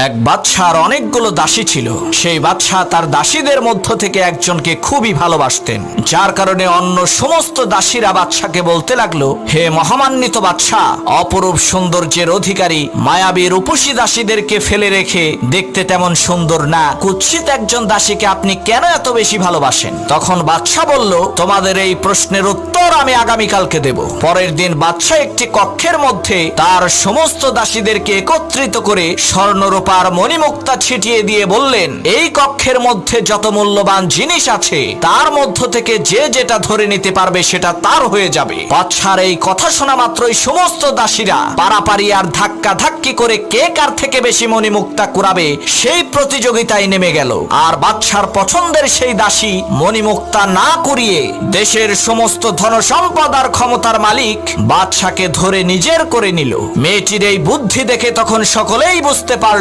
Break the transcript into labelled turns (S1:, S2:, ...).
S1: এক বাদশার অনেকগুলো দাসী ছিল। সেই বাদশাহ তার দাসীদের মধ্য থেকে একজনকে খুবই ভালোবাসতেন, যার কারণে অন্য সমস্ত দাসীরা বাদশাকে বলতে লাগলো, হে মহামান্বিত বাদশাহ, অপরূপ সৌন্দর্যের অধিকারী মায়াবী রূপসী দাসীদেরকে ফেলে রেখে দেখতে তেমন সুন্দর না কুৎসিত একজন দাসীকে আপনি কেন এত বেশি ভালোবাসেন? তখন বাদশাহ বলল, তোমাদের এই প্রশ্নের উত্তর আমি আগামীকালকে দেব। পরের দিন বাদশাহ একটি কক্ষের মধ্যে তার সমস্ত দাসীদেরকে একত্রিত করে স্বর্ণরূপার মণিমুক্তা ছিটিয়ে দিয়ে বললেন, এই কক্ষের মধ্যে যত মূল্যবান জিনিস আছে তার মধ্য থেকে যে যেটা ধরে নিতে পারবে সেটা তার হয়ে যাবে। বাদশার এই কথা শোনা মাত্রই সমস্ত দাসীরা পারাপারি আর ধাক্কা ধাক্কি করে কে কার থেকে বেশি মণিমুক্তা কুড়াবে সেই প্রতিযোগিতায় নেমে গেল। আর বাদশার পছন্দের সেই দাসী মণিমুক্তা না কুড়িয়ে দেশের সমস্ত ধন সম্পদ আর ক্ষমতার মালিক বাদশাকে ধরে নিজের করে নিল। মেয়েটির এই বুদ্ধি দেখে তখন সকলেই বুঝতে পারল